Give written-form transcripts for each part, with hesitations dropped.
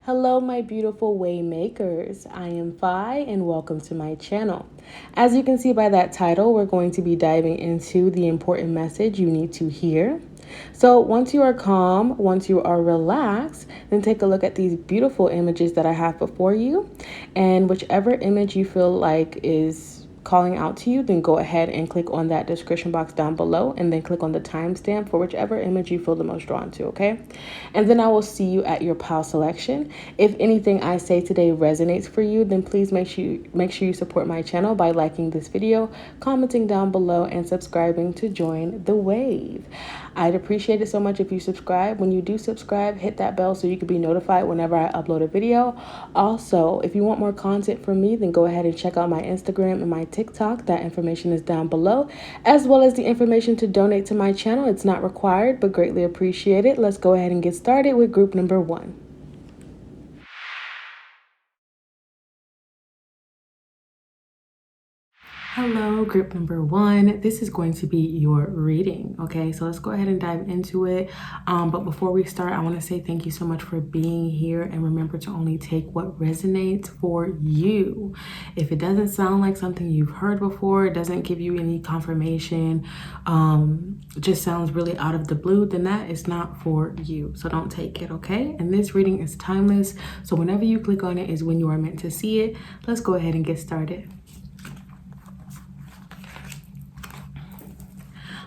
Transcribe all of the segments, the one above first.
Hello, my beautiful way makers. I am Fi and welcome to my channel. As you can see by that title, we're going to be diving into the important message you need to hear. So once you are calm, once you are relaxed, then take a look at these beautiful images that I have before you. And whichever image you feel like is calling out to you, then go ahead and click on that description box down below and then click on the timestamp for whichever image you feel the most drawn to, okay? And then I will see you at your pile selection. If anything I say today resonates for you, then please make sure you support my channel by liking this video, commenting down below, and subscribing to join the wave. I'd appreciate it so much if you subscribe. When you do subscribe, hit that bell so you can be notified whenever I upload a video. Also, if you want more content from me, then go ahead and check out my Instagram and my TikTok. That information is down below, as well as the information to donate to my channel. It's not required, but greatly appreciated. Let's go ahead and get started with group number 1. Hello, group number 1. This is going to be your reading, okay? So let's go ahead and dive into it. But before we start, I want to say thank you so much for being here, and remember to only take what resonates for you. If it doesn't sound like something you've heard before, it doesn't give you any confirmation, just sounds really out of the blue, then that is not for you. So don't take it, okay? And this reading is timeless, so whenever you click on it is when you are meant to see it. Let's go ahead and get started.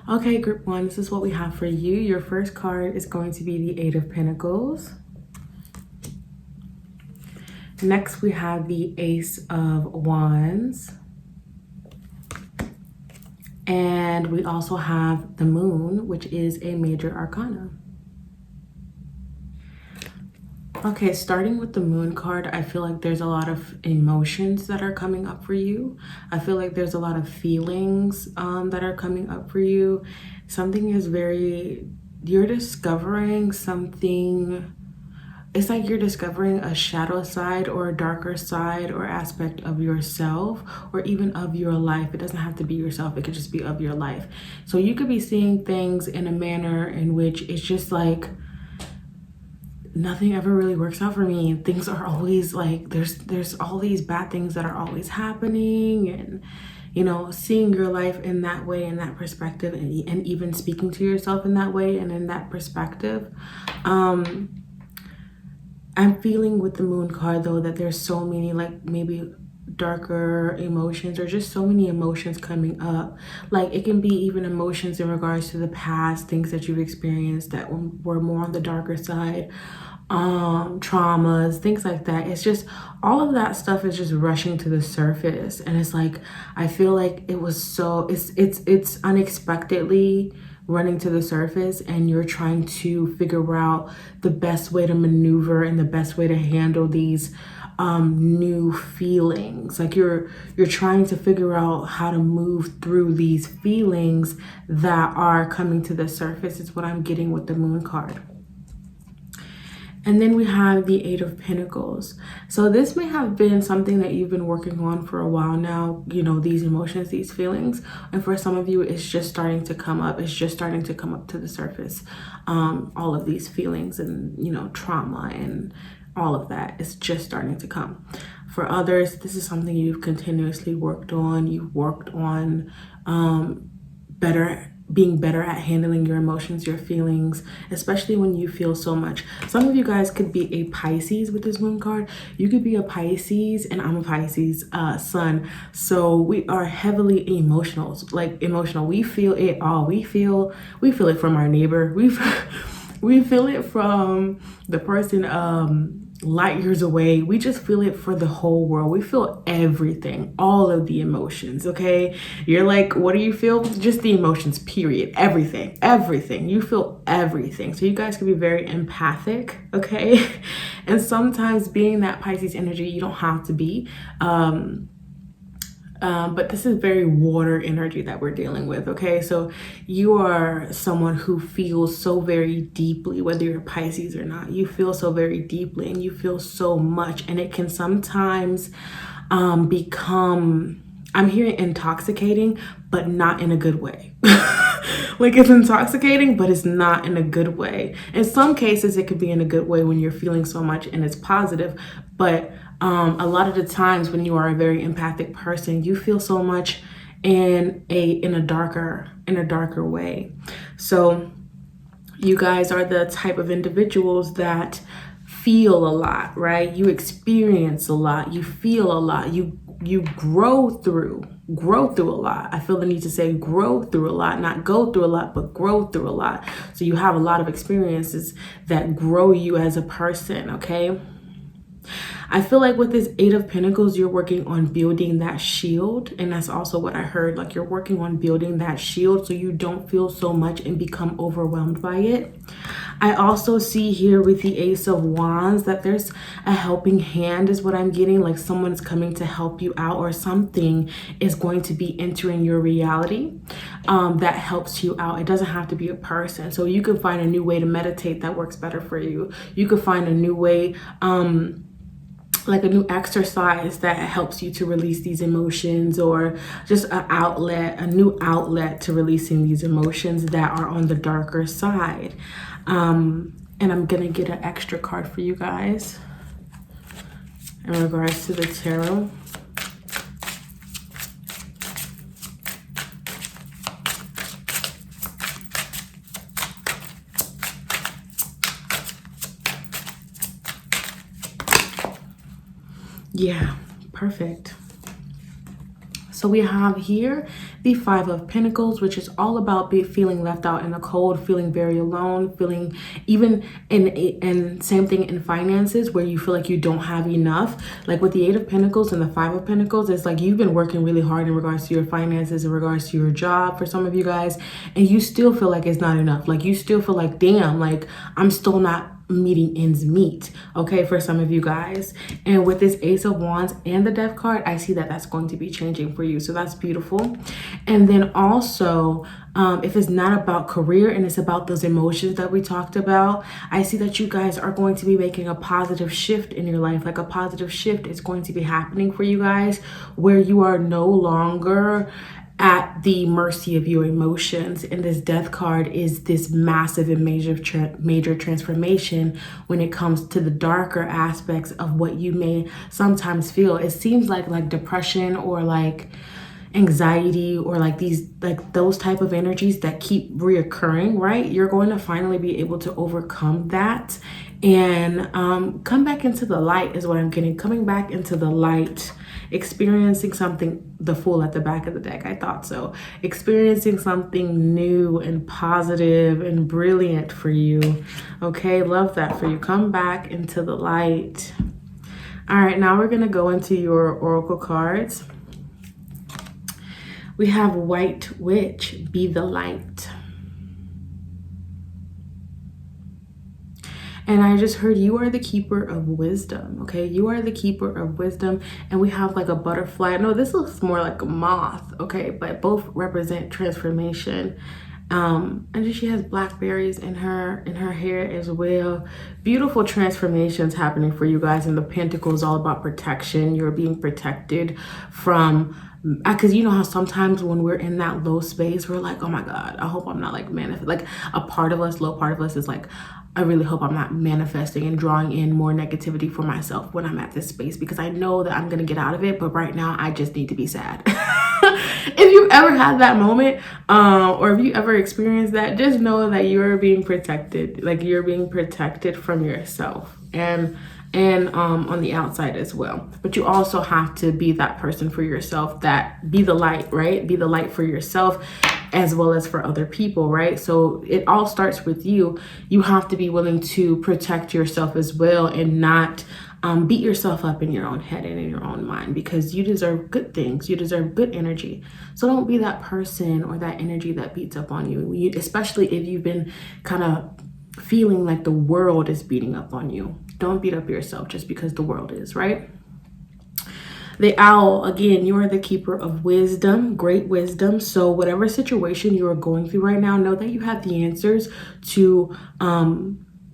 Okay, group 1, this is what we have for you. Your first card is going to be the 8 of Pentacles. Next, we have the Ace of Wands. And we also have the Moon, which is a major arcana. Okay, starting with the Moon card, I feel like there's a lot of emotions that are coming up for you. I feel like there's a lot of feelings that are coming up for you. Something is you're discovering something. It's like you're discovering a shadow side or a darker side or aspect of yourself, or even of your life. It doesn't have to be yourself. It could just be of your life. So you could be seeing things in a manner in which it's just like, nothing ever really works out for me. Things are always like, there's all these bad things that are always happening, and you know, seeing your life in that way, in that perspective, and even speaking to yourself in that way and in that perspective. I'm feeling with the Moon card though that there's so many, like maybe darker emotions, or just so many emotions coming up. Like it can be even emotions in regards to the past, things that you've experienced that were more on the darker side, traumas, things like that. It's just all of that stuff is just rushing to the surface, and it's like I feel like it was so it's unexpectedly running to the surface, and you're trying to figure out the best way to maneuver and the best way to handle these new feelings. Like you're trying to figure out how to move through these feelings that are coming to the surface. Is what I'm getting with the Moon card. And then we have the 8 of Pentacles. So this may have been something that you've been working on for a while now, you know, these emotions, these feelings. And for some of you, it's just starting to come up. It's just starting to come up to the surface. All of these feelings and, you know, trauma and all of that is just starting to come. For others, this is something you've continuously worked on. You've worked on being better at handling your emotions, your feelings, especially when you feel so much. Some of you guys could be a Pisces with this Moon card. You could be a Pisces, and I'm a Pisces sun. So we are heavily emotional, like emotional. We feel it all. We feel it from our neighbor. We feel it from the person light years away. We just feel it for the whole world. We feel everything, all of the emotions, okay? You're like, what do you feel? Just the emotions, period. Everything. You feel everything. So you guys can be very empathic, okay? And sometimes being that Pisces energy, you don't have to be. But this is very water energy that we're dealing with, okay? So you are someone who feels so very deeply, whether you're Pisces or not. You feel so very deeply, and you feel so much, and it can sometimes become, I'm hearing intoxicating, but not in a good way. Like it's intoxicating, but it's not in a good way. In some cases, it could be in a good way when you're feeling so much and it's positive. But a lot of the times when you are a very empathic person, you feel so much in a darker way. So you guys are the type of individuals that feel a lot, right? You experience a lot, you feel a lot, you grow through a lot. I feel the need to say grow through a lot, not go through a lot, but grow through a lot. So you have a lot of experiences that grow you as a person, okay? I feel like with this Eight of Pentacles, you're working on building that shield. And that's also what I heard. Like you're working on building that shield so you don't feel so much and become overwhelmed by it. I also see here with the Ace of Wands that there's a helping hand is what I'm getting. Like someone's coming to help you out, or something is going to be entering your reality that helps you out. It doesn't have to be a person. So you can find a new way to meditate that works better for you. You could find a new way, like a new exercise that helps you to release these emotions, or just a new outlet to releasing these emotions that are on the darker side. And I'm gonna get an extra card for you guys in regards to the tarot. Yeah, perfect. So we have here the Five of Pentacles, which is all about feeling left out in the cold, feeling very alone, feeling even and same thing in finances where you feel like you don't have enough. Like with the Eight of Pentacles and the Five of Pentacles, it's like you've been working really hard in regards to your finances, in regards to your job for some of you guys, and you still feel like it's not enough. Like you still feel like, damn, like I'm still not meeting ends meet, okay, for some of you guys. And with this Ace of Wands and the Death card, I see that that's going to be changing for you, so that's beautiful. And then also if it's not about career and it's about those emotions that we talked about, I see that you guys are going to be making a positive shift in your life. Like a positive shift is going to be happening for you guys where you are no longer at the mercy of your emotions. And this Death card is this massive and major transformation when it comes to the darker aspects of what you may sometimes feel. It seems like depression or like anxiety or like those type of energies that keep reoccurring, right? You're going to finally be able to overcome that and come back into the light is what I'm getting. Coming back into the light, experiencing something, the Fool at the back of the deck, I thought so. Experiencing something new and positive and brilliant for you. Okay, love that for you. Come back into the light. All right, now we're gonna go into your oracle cards. We have White Witch, be the light. And I just heard you are the keeper of wisdom, okay? You are the keeper of wisdom. And we have like a butterfly. No, this looks more like a moth, okay? But both represent transformation. And she has blackberries in her hair as well. Beautiful transformations happening for you guys. And the Pentacle is all about protection. You're being protected from, because you know how sometimes when we're in that low space, we're like, oh my God, I hope I'm not like like a part of us, low part of us is like, I really hope I'm not manifesting and drawing in more negativity for myself when I'm at this space, because I know that I'm going to get out of it. But right now I just need to be sad. If you ever had that moment, or if you ever experienced that, just know that you're being protected. Like you're being protected from yourself and on the outside as well. But you also have to be that person for yourself, that be the light, right? Be the light for yourself as well as for other people, right? So it all starts with you. You have to be willing to protect yourself as well and not beat yourself up in your own head and in your own mind, because you deserve good things. You deserve good energy. So don't be that person or that energy that beats up on you, especially if you've been kind of feeling like the world is beating up on you. Don't beat up yourself just because the world is, right? The Owl, again, you are the keeper of wisdom, great wisdom. So whatever situation you are going through right now, know that you have the answers to,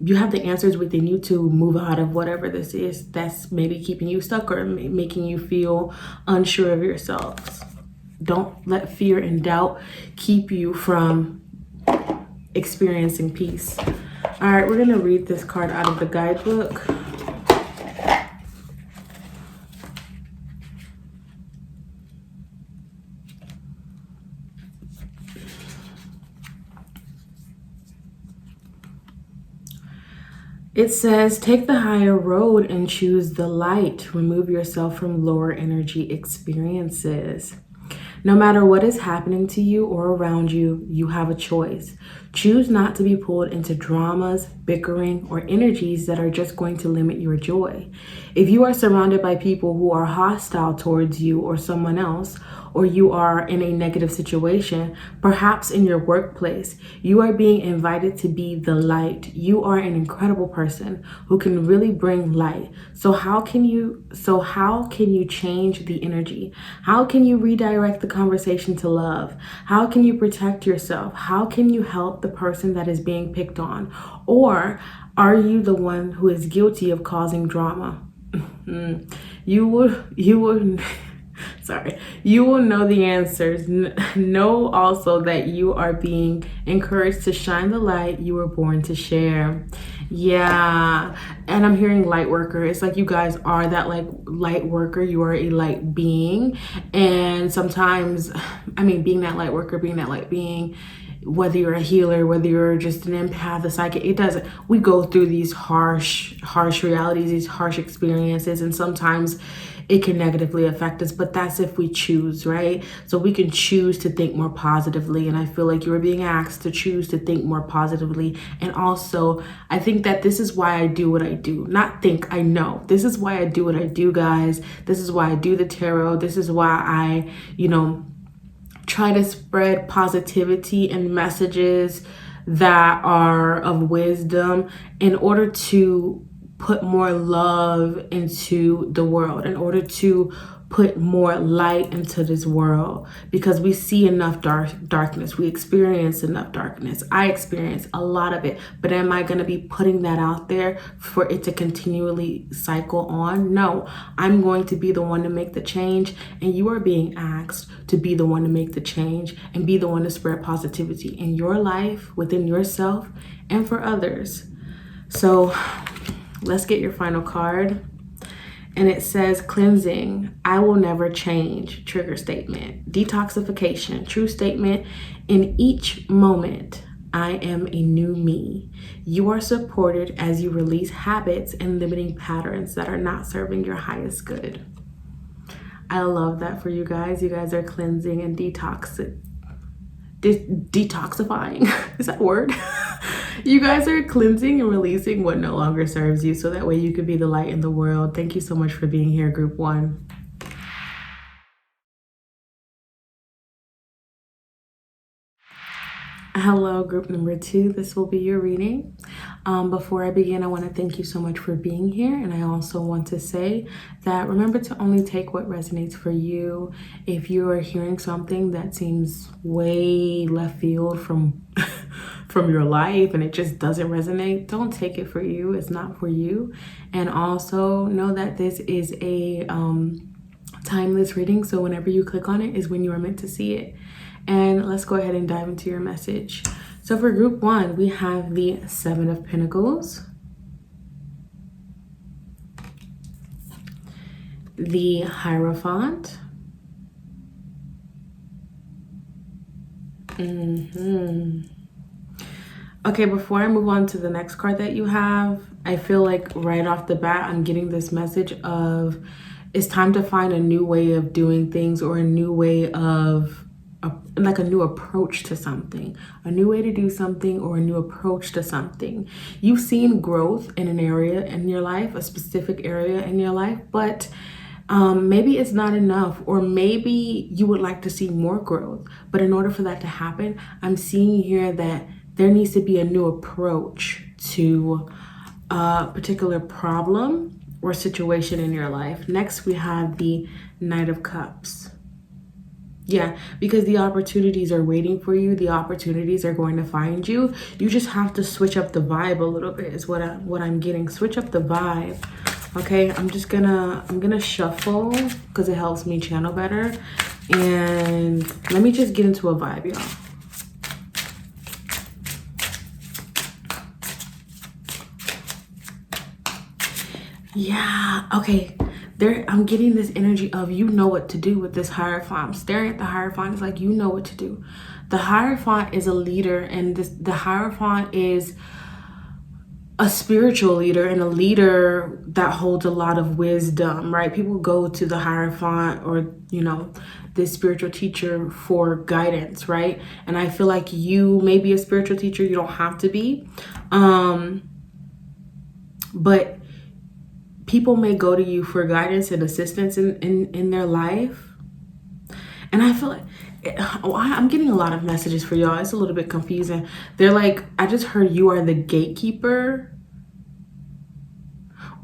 you have the answers within you to move out of whatever this is that's maybe keeping you stuck or making you feel unsure of yourselves. Don't let fear and doubt keep you from experiencing peace. All right, we're going to read this card out of the guidebook. It says, take the higher road and choose the light. Remove yourself from lower energy experiences. No matter what is happening to you or around you, you have a choice. Choose not to be pulled into dramas, bickering, or energies that are just going to limit your joy. If you are surrounded by people who are hostile towards you or someone else, or you are in a negative situation, perhaps in your workplace, you are being invited to be the light. You are an incredible person who can really bring light. So how can you change the energy? How can you redirect the conversation to love? How can you protect yourself? How can you help the person that is being picked on? Or are you the one who is guilty of causing drama? You will You will know the answers. Know also that you are being encouraged to shine the light you were born to share. Yeah. And I'm hearing light worker. It's like you guys are that like light worker. You are a light being. And sometimes, being that light worker, being that light being, whether you're a healer, whether you're just an empath, a psychic, we go through these harsh realities, these harsh experiences, and sometimes it can negatively affect us, but that's if we choose, right? So we can choose to think more positively, and I feel like you are being asked to choose to think more positively. And also, I think that this is why I do what I do. Not think, I know. This is why I do what I do, guys. This is why I do the tarot. This is why I, try to spread positivity and messages that are of wisdom in order to put more love into the world, in order to put more light into this world, because we see enough darkness. We experience enough darkness. I experience a lot of it, but am I going to be putting that out there for it to continually cycle on? No, I'm going to be the one to make the change, and you are being asked to be the one to make the change and be the one to spread positivity in your life, within yourself, and for others. So let's get your final card. And it says, cleansing, I will never change, trigger statement. Detoxification, true statement. In each moment, I am a new me. You are supported as you release habits and limiting patterns that are not serving your highest good. I love that for you guys. You guys are cleansing and detoxifying. Is that a word? You guys are cleansing and releasing what no longer serves you, so that way you can be the light in the world. Thank you so much for being here, group 1. Hello, group number 2. This will be your reading. Before I begin, I want to thank you so much for being here. And I also want to say that remember to only take what resonates for you. If you are hearing something that seems way left field from your life and it just doesn't resonate, don't take it for you. It's not for you. And also know that this is a timeless reading. So whenever you click on it is when you are meant to see it. And let's go ahead and dive into your message. So for group 1, we have the 7 of Pentacles, the Hierophant, Okay, before I move on to the next card that you have, I feel like right off the bat, I'm getting this message of it's time to find a new way of doing things, or a new way of like a new approach to something, a new way to do something, or a new approach to something. You've seen growth in an area in your life, a specific area in your life, but maybe it's not enough, or maybe you would like to see more growth. But in order for that to happen, I'm seeing here that there needs to be a new approach to a particular problem or situation in your life. Next, we have the Knight of Cups. Yeah, because the opportunities are waiting for you. The opportunities are going to find you. You just have to switch up the vibe a little bit is what I'm getting. Switch up the vibe. Okay, I'm gonna shuffle because it helps me channel better. And let me just get into a vibe, y'all. Yeah, okay. There, I'm getting this energy of you know what to do with this Hierophant. I'm staring at the Hierophant. It's like you know what to do. The Hierophant is a leader, and the Hierophant is a spiritual leader and a leader that holds a lot of wisdom, right? People go to the Hierophant or, this spiritual teacher for guidance, right? And I feel like you may be a spiritual teacher. You don't have to be. But people may go to you for guidance and assistance in their life. And I feel like I'm getting a lot of messages for y'all. It's a little bit confusing. They're like, I just heard you are the gatekeeper.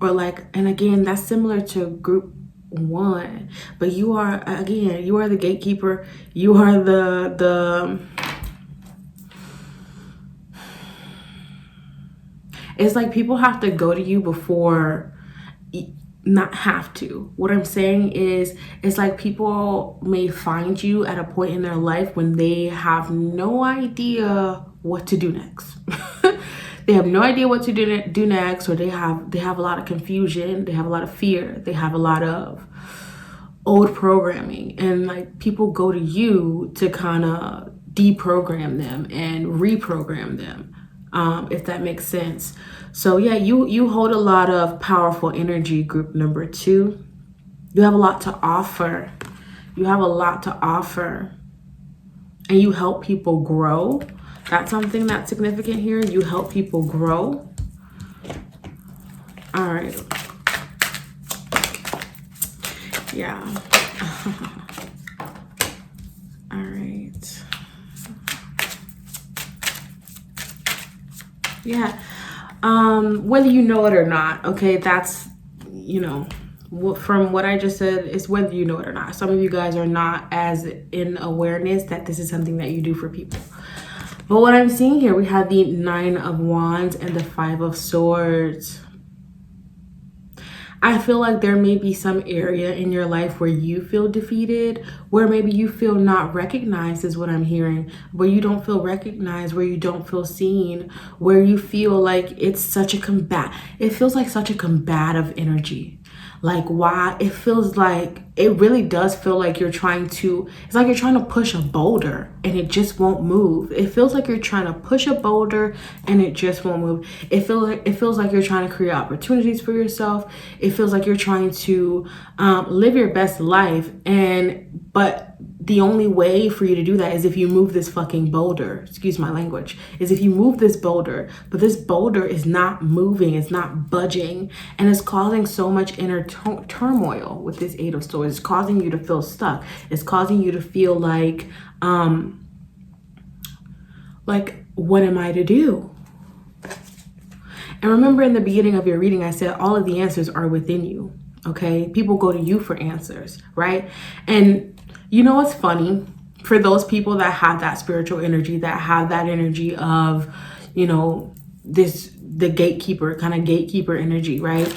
Or like, and again, that's similar to group 1. But you are the gatekeeper. You are the it's like people have to go to you before, not have to. What I'm saying is, it's like people may find you at a point in their life when they have no idea what to do next. They have no idea what to do next, or they have a lot of confusion, they have a lot of fear, they have a lot of old programming, and like people go to you to kind of deprogram them and reprogram them, if that makes sense. So yeah, you hold a lot of powerful energy, group number 2. You have a lot to offer. You have a lot to offer, and you help people grow. That's something that's significant here. You help people grow. All right. Yeah. All right. Yeah. Whether you know it or not, okay, that's, from what I just said, it's whether you know it or not. Some of you guys are not as in awareness that this is something that you do for people. But what I'm seeing here, we have the 9 of Wands and the 5 of Swords. I feel like there may be some area in your life where you feel defeated, where maybe you feel not recognized, is what I'm hearing, where you don't feel recognized, where you don't feel seen, where you feel like it feels like such a combative energy. Like, why? It feels like, it really does feel like it's like you're trying to push a boulder and it just won't move. It feels like you're trying to push a boulder and it just won't move. It feels like you're trying to create opportunities for yourself. It feels like you're trying to live your best life, but the only way for you to do that is if you move this fucking boulder. Excuse my language. Is if you move this boulder, but this boulder is not moving, it's not budging, and it's causing so much inner turmoil with this 8 of Swords. It's causing you to feel stuck. It's causing you to feel like what am I to do? And remember, in the beginning of your reading, I said all of the answers are within you. Okay, people go to you for answers, right? And you know what's funny? For those people that have that spiritual energy, that have that energy of, the gatekeeper energy, right?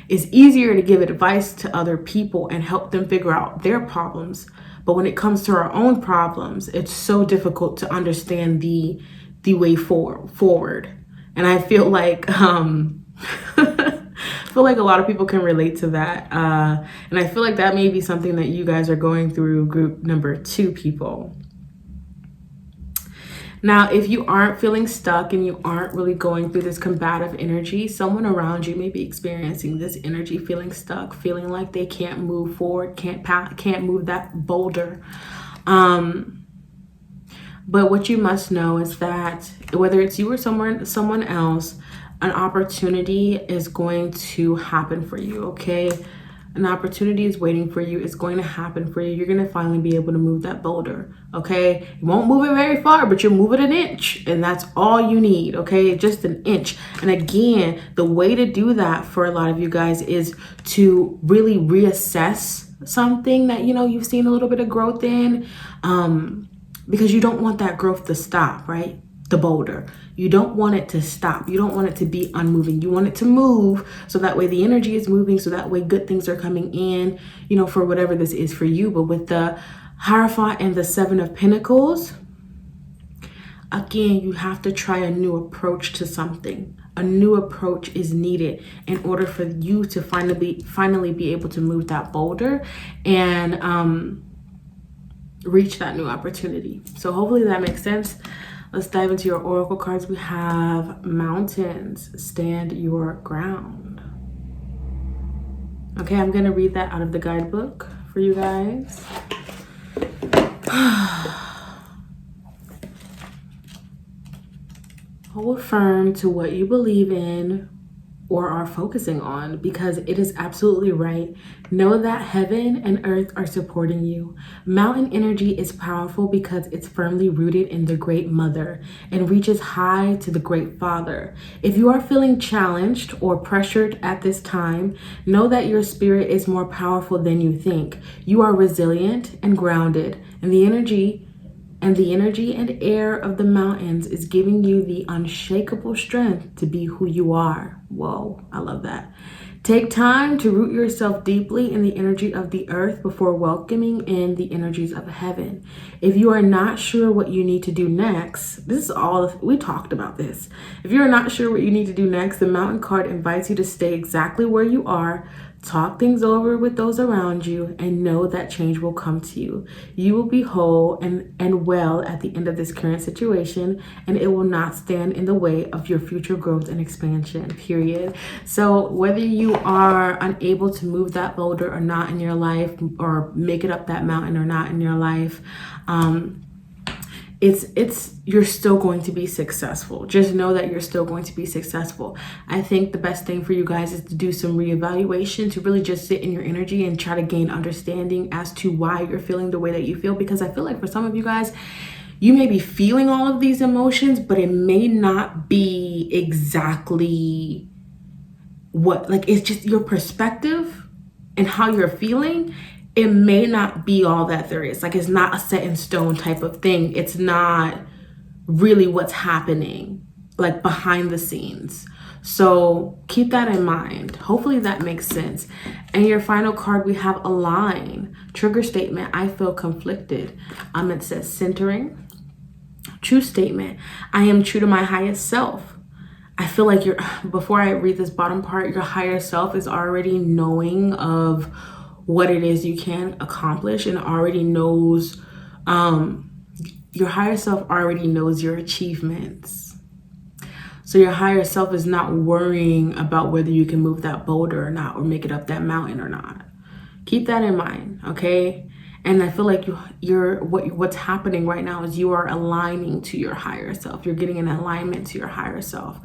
It's easier to give advice to other people and help them figure out their problems. But when it comes to our own problems, it's so difficult to understand the way forward. And I feel like I feel like a lot of people can relate to that. And I feel like that may be something that you guys are going through, group number 2 people. Now, if you aren't feeling stuck and you aren't really going through this combative energy, someone around you may be experiencing this energy, feeling stuck, feeling like they can't move forward, can't move that boulder. But what you must know is that whether it's you or someone else, an opportunity is going to happen for you, okay? An opportunity is waiting for you. It's going to happen for you. You're going to finally be able to move that boulder, okay? You won't move it very far, but you'll move it an inch, and that's all you need, okay? Just an inch. And again, the way to do that for a lot of you guys is to really reassess something that, you've seen a little bit of growth in, because you don't want that growth to stop, right? The boulder. You don't want it to stop. You don't want it to be unmoving. You want it to move so that way the energy is moving, so that way good things are coming in, for whatever this is for you. But with the Hierophant and the 7 of Pentacles, again, you have to try a new approach to something. A new approach is needed in order for you to finally be able to move that boulder and reach that new opportunity. So hopefully that makes sense. Let's dive into your oracle cards. We have mountains, stand your ground. Okay, I'm gonna read that out of the guidebook for you guys. Hold firm to what you believe in or are focusing on, because it is absolutely right. Know that heaven and earth are supporting you. Mountain energy is powerful because it's firmly rooted in the Great Mother and reaches high to the Great Father. If you are feeling challenged or pressured at this time, know that your spirit is more powerful than you think. You are resilient and grounded, and the energy and air of the mountains is giving you the unshakable strength to be who you are. Whoa, I love that. Take time to root yourself deeply in the energy of the earth before welcoming in the energies of heaven. If you are not sure what you need to do next, we talked about this. If you are not sure what you need to do next, the mountain card invites you to stay exactly where you are. Talk things over with those around you and know that change will come to you. You will be whole and well at the end of this current situation, and it will not stand in the way of your future growth and expansion, period. So whether you are unable to move that boulder or not in your life, or make it up that mountain or not in your life, you're still going to be successful. Just know that you're still going to be successful. I think the best thing for you guys is to do some reevaluation, to really just sit in your energy and try to gain understanding as to why you're feeling the way that you feel. Because I feel like for some of you guys, you may be feeling all of these emotions, but it may not be exactly it's just your perspective and how you're feeling. It may not be all that there is. It's not a set in stone type of thing. It's not really what's happening behind the scenes. So keep that in mind. Hopefully that makes sense. And your final card, we have align. Trigger statement, I feel conflicted. It says centering. True statement, I am true to my highest self. I feel like before I read this bottom part, your higher self is already knowing of what it is you can accomplish and already knows, your higher self already knows your achievements. So your higher self is not worrying about whether you can move that boulder or not, or make it up that mountain or not. Keep that in mind, okay? And I feel like what's happening right now is you are aligning to your higher self. You're getting an alignment to your higher self,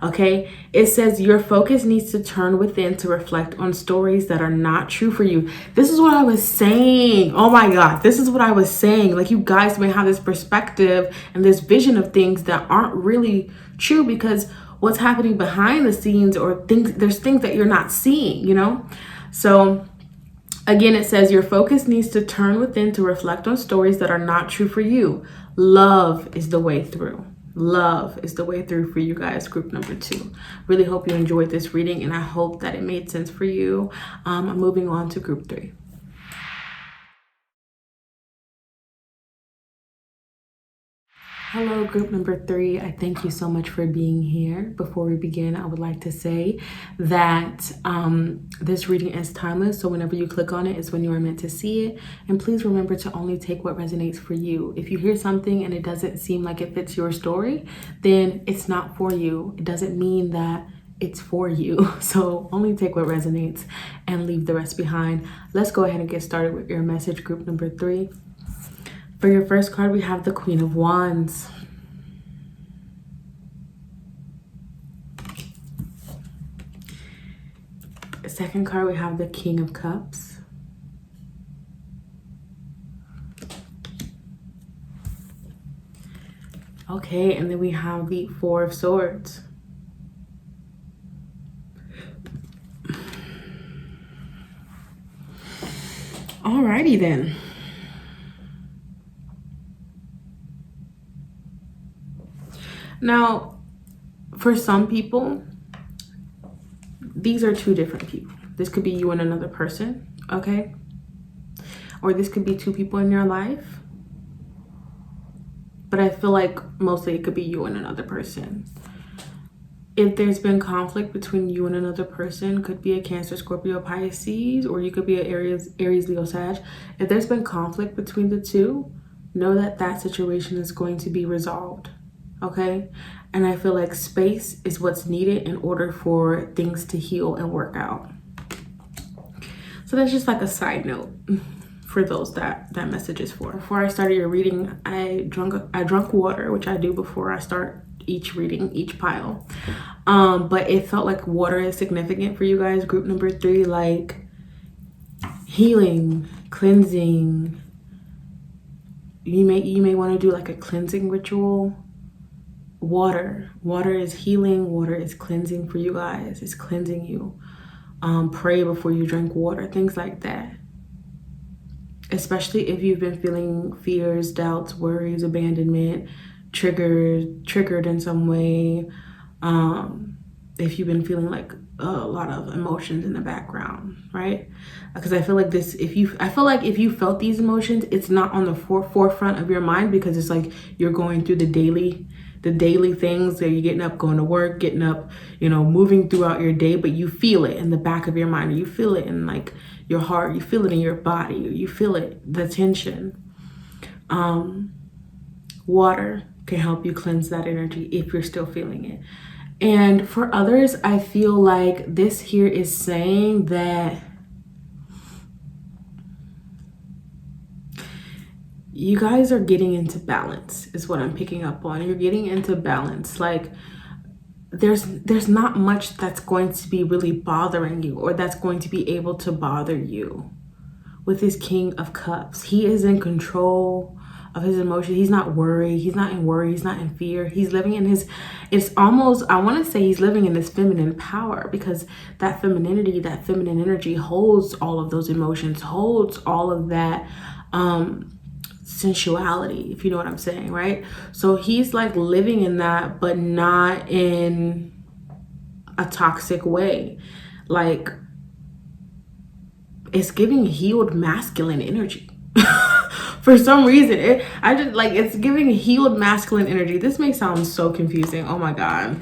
okay? It says your focus needs to turn within to reflect on stories that are not true for you. This is what I was saying. Oh my God, this is what I was saying. You guys may have this perspective and this vision of things that aren't really true, because what's happening behind the scenes, or there's things that you're not seeing, So again, it says your focus needs to turn within to reflect on stories that are not true for you. Love is the way through. Love is the way through for you guys, group number 2. Really hope you enjoyed this reading, and I hope that it made sense for you. I'm moving on to group 3. Hello, group number 3. I thank you so much for being here. Before we begin, I would like to say that this reading is timeless. So whenever you click on it, it's when you are meant to see it. And please remember to only take what resonates for you. If you hear something and it doesn't seem like it fits your story, then it's not for you. It doesn't mean that it's for you. So only take what resonates and leave the rest behind. Let's go ahead and get started with your message, group number 3. For your first card, we have the Queen of Wands. Second card, we have the King of Cups. Okay, and then we have the Four of Swords. Alrighty then. Now, for some people, these are 2 different people. This could be you and another person, okay? Or this could be 2 people in your life. But I feel like mostly it could be you and another person. If there's been conflict between you and another person, could be a Cancer, Scorpio, Pisces, or you could be an Aries, Leo, Sag. If there's been conflict between the two, know that that situation is going to be resolved, okay? And I feel like space is what's needed in order for things to heal and work out. So that's just like a side note for those that message is for. Before I started your reading, I drunk water, which I do before I start each reading, each pile. But it felt like water is significant for you guys. Group number 3, like healing, cleansing. You may want to do like a cleansing ritual. Water is healing. Water is cleansing for you guys. It's cleansing you. Pray before you drink water, things like that. Especially if you've been feeling fears, doubts, worries, abandonment, triggered in some way. If you've been feeling like a lot of emotions in the background, right? Because I feel like if you felt these emotions, it's not on the forefront of your mind, because it's like you're going through the daily things. So you're getting up, going to work, getting up, moving throughout your day, but you feel it in the back of your mind, or you feel it in like your heart, you feel it in your body, or you feel it, the tension. Water can help you cleanse that energy if you're still feeling it. And for others, I feel like this here is saying that you guys are getting into balance, is what I'm picking up on. You're getting into balance. Like there's not much that's going to be really bothering you, or that's going to be able to bother you with this King of Cups. He is in control of his emotions. He's not worried. He's not in worry. He's not in fear. He's living in I want to say he's living in this feminine power, because that femininity, that feminine energy holds all of those emotions, holds all of that sensuality, if you know what I'm saying, right? So he's like living in that, but not in a toxic way. Like it's giving healed masculine energy. For some reason, it's giving healed masculine energy. This may sound so confusing. Oh my God.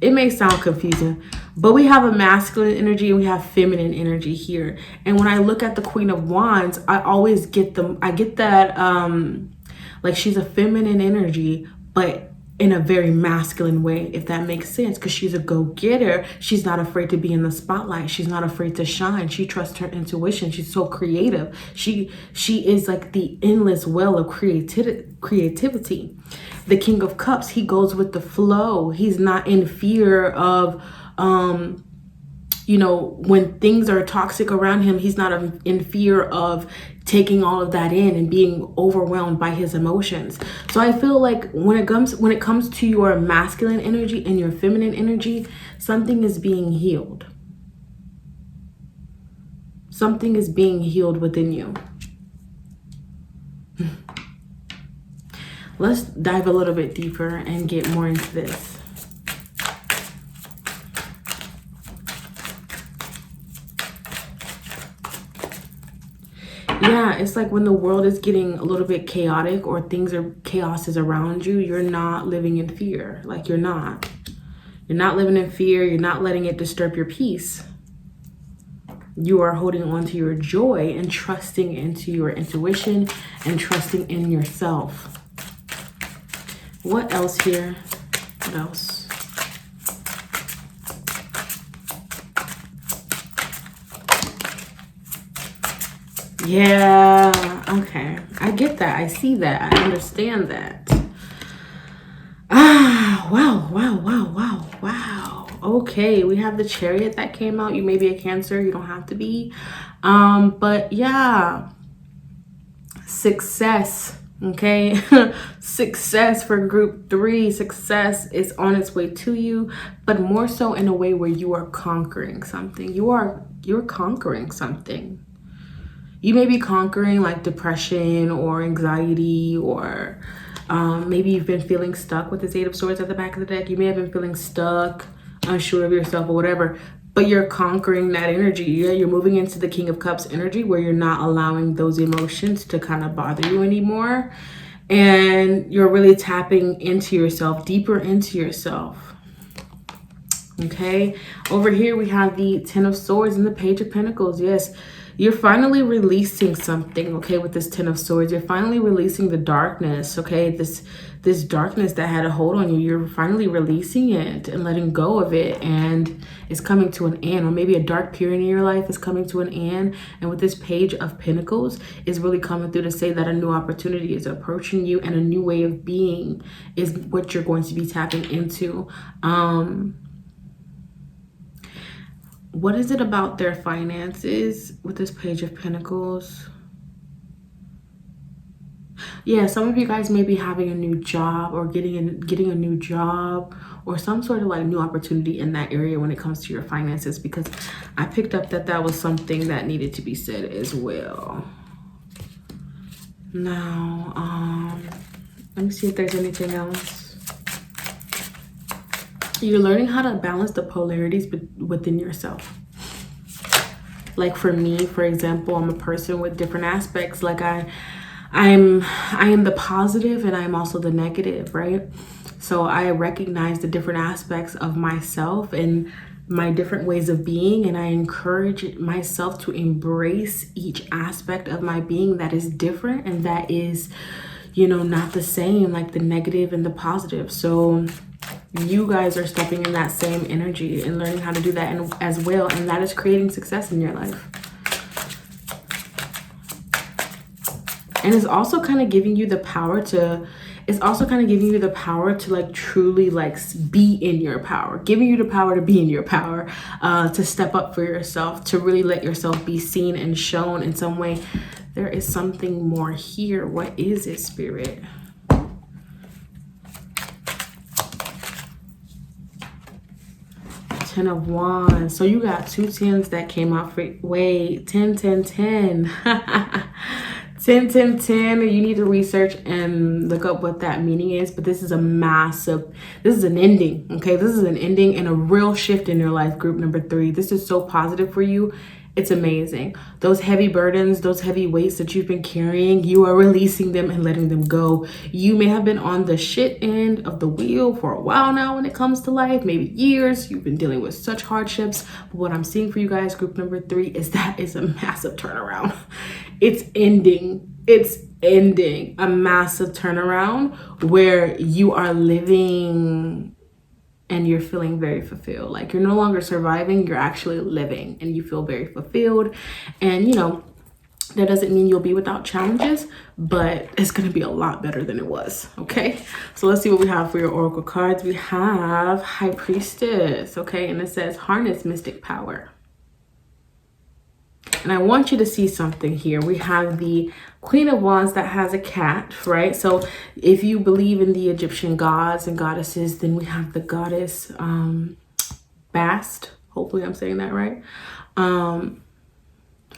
It may sound confusing, but we have a masculine energy and we have feminine energy here. And when I look at the Queen of Wands, I always get that, like she's a feminine energy, but in a very masculine way, if that makes sense, because she's a go-getter. She's not afraid to be in the spotlight. She's not afraid to shine. She trusts her intuition. She's so creative. She is like the endless well of creativity. The King of Cups, he goes with the flow. He's not in fear of when things are toxic around him. He's not in fear of taking all of that in and being overwhelmed by his emotions. So I feel like when it comes to your masculine energy and your feminine energy, something is being healed. Something is being healed within you. Let's dive a little bit deeper and get more into this. Yeah, it's like when the world is getting a little bit chaotic, or chaos is around you, you're not living in fear. Like you're not living in fear. You're not letting it disturb your peace. You are holding on to your joy and trusting into your intuition and trusting in yourself. What else here? What else? Yeah, okay. I get that. I see that. I understand that. Wow. Okay, we have the Chariot that came out. You may be a Cancer. You don't have to be. But yeah. Success. Okay. Success for group 3. Success is on its way to you, but more so in a way where you are conquering something. You're conquering something. You may be conquering like depression or anxiety, or maybe you've been feeling stuck with this 8 of Swords at the back of the deck. You may have been feeling stuck, unsure of yourself or whatever, but you're conquering that energy. Yeah, you're moving into the King of Cups energy, where you're not allowing those emotions to kind of bother you anymore. And you're really tapping into yourself, deeper into yourself. Okay, over here we have the Ten of Swords and the Page of Pentacles. Yes, you're finally releasing something, okay, with this Ten of Swords. You're finally releasing the darkness, okay? This darkness that had a hold on you, you're finally releasing it and letting go of it, and it's coming to an end. Or maybe a dark period in your life is coming to an end. And with this Page of Pentacles, is really coming through to say that a new opportunity is approaching you, and a new way of being is what you're going to be tapping into. What is it about their finances with this Page of Pentacles? Yeah, some of you guys may be having a new job, or getting a new job, or some sort of like new opportunity in that area when it comes to your finances, because I picked up that that was something that needed to be said as well. Now, let me see if there's anything else. You're learning how to balance the polarities within yourself. Like for me, for example, I'm a person with different aspects. Like I am the positive, and I'm also the negative, right? So I recognize the different aspects of myself and my different ways of being, and I encourage myself to embrace each aspect of my being that is different and that is, you know, not the same, like the negative and the positive. So you guys are stepping in that same energy and learning how to do that as well, and that is creating success in your life. And it's also kind of giving you the power to like truly like be in your power, giving you the power to be in your power, to step up for yourself, to really let yourself be seen and shown in some way. There is something more here. What is it, Spirit? Ten of Wands. So you got two tens that came out for, wait, 10, 10, 10. 10, 10, 10. You need to research and look up what that meaning is. But this is a massive, this is an ending, okay? This is an ending and a real shift in your life, group number 3. This is so positive for you. It's amazing. Those heavy burdens, those heavy weights that you've been carrying, you are releasing them and letting them go. You may have been on the shit end of the wheel for a while now when it comes to life, maybe years. You've been dealing with such hardships. But what I'm seeing for you guys, group number 3, is that is a massive turnaround. It's ending. It's ending. A massive turnaround where you are living and you're feeling very fulfilled. Like you're no longer surviving, you're actually living, and you feel very fulfilled. And you know, that doesn't mean you'll be without challenges, but it's gonna be a lot better than it was, okay? So let's see what we have for your oracle cards. We have High Priestess, okay? And it says harness mystic power. And I want you to see something here. We have the Queen of Wands that has a cat, right? So if you believe in the Egyptian gods and goddesses, then we have the goddess Bast. Hopefully I'm saying that right.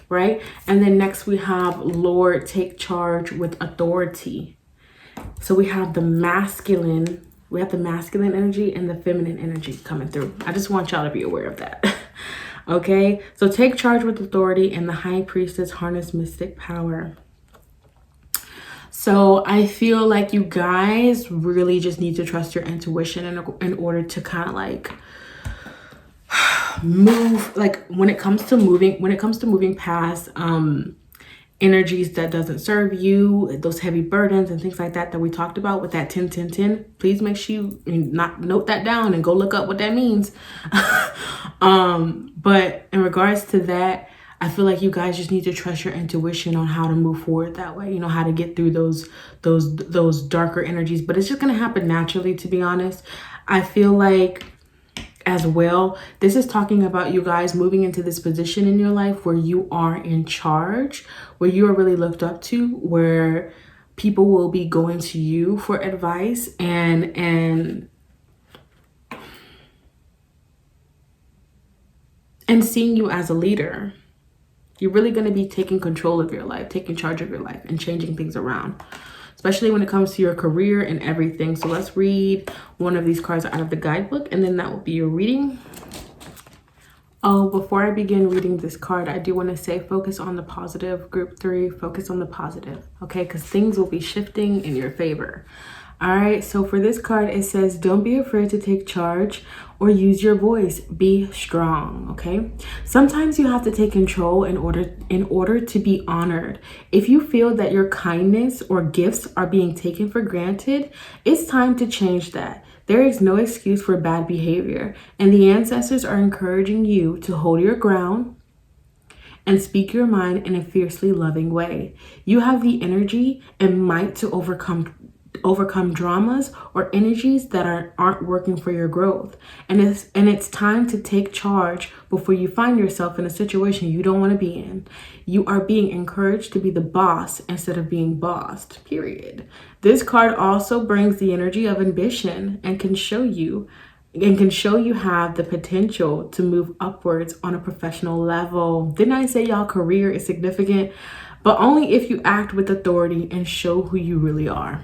Right? And then next we have Lord, take charge with authority. So we have the masculine, energy and the feminine energy coming through. I just want y'all to be aware of that. Okay, so take charge with authority, and the High Priestess harness mystic power. So I feel like you guys really just need to trust your intuition in order to kind of like move, like when it comes to moving past energies that doesn't serve you, those heavy burdens and things like that we talked about with that 10, 10, 10. Please make sure you note that down and go look up what that means. But in regards to that, I feel like you guys just need to trust your intuition on how to move forward that way. You know, how to get through those darker energies. But it's just going to happen naturally, to be honest. I feel like as well, this is talking about you guys moving into this position in your life where you are in charge, where you are really looked up to, where people will be going to you for advice and seeing you as a leader. You're really going to be taking control of your life, taking charge of your life and changing things around, especially when it comes to your career and everything. So let's read one of these cards out of the guidebook, and then that will be your reading. Oh, before I begin reading this card, I do want to say focus on the positive, group 3, focus on the positive, okay? Because things will be shifting in your favor. All right, so for this card, it says, don't be afraid to take charge or use your voice. Be strong, okay? Sometimes you have to take control in order to be honored. If you feel that your kindness or gifts are being taken for granted, it's time to change that. There is no excuse for bad behavior, and the ancestors are encouraging you to hold your ground and speak your mind in a fiercely loving way. You have the energy and might to overcome dramas or energies that aren't working for your growth. And it's time to take charge before you find yourself in a situation you don't want to be in. You are being encouraged to be the boss instead of being bossed, period. This card also brings the energy of ambition and can show you have the potential to move upwards on a professional level. Didn't I say y'all career is significant? But only if you act with authority and show who you really are.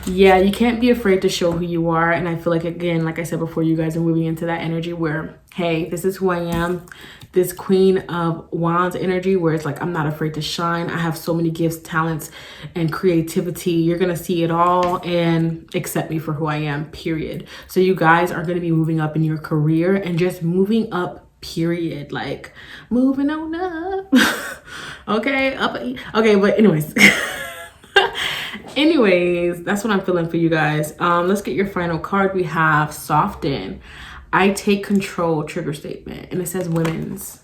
Yeah, you can't be afraid to show who you are. And I feel like, again, like I said before, you guys are moving into that energy where, hey, this is who I am. This Queen of Wands energy where it's like, I'm not afraid to shine. I have so many gifts, talents, and creativity. You're going to see it all and accept me for who I am, period. So you guys are going to be moving up in your career and just moving up, period. Like moving on up. Okay. Okay. But anyways. Anyways, that's what I'm feeling for you guys. Let's get your final card. We have Soften. I take control, trigger statement. And it says women's.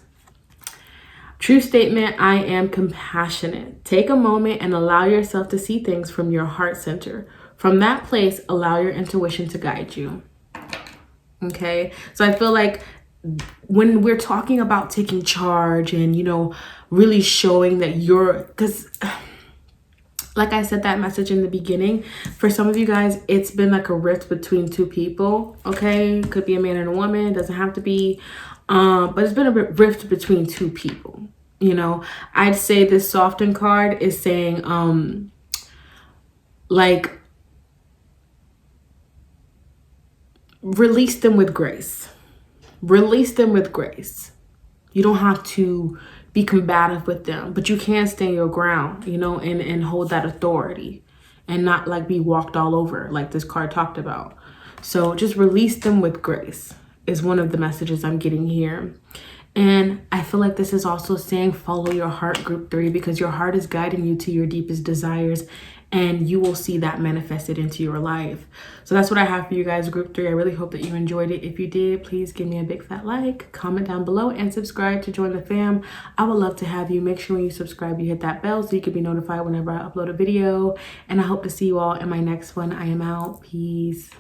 True statement, I am compassionate. Take a moment and allow yourself to see things from your heart center. From that place, allow your intuition to guide you. Okay, so I feel like when we're talking about taking charge and, you know, really showing that because like I said, that message in the beginning, for some of you guys, it's been like a rift between two people, okay? Could be a man and a woman, doesn't have to be. But it's been a rift between two people, you know? I'd say this Soften card is saying, like, release them with grace. Release them with grace. You don't have to be combative with them, but you can stand your ground, you know, and hold that authority and not like be walked all over like this card talked about. So just release them with grace is one of the messages I'm getting here. And I feel like this is also saying follow your heart, group 3, because your heart is guiding you to your deepest desires and you will see that manifested into your life. So that's what I have for you guys, group 3. I really hope that you enjoyed it. If you did, please give me a big fat like, comment down below, and subscribe to join the fam. I would love to have you. Make sure when you subscribe, you hit that bell so you can be notified whenever I upload a video. And I hope to see you all in my next one. I am out. Peace.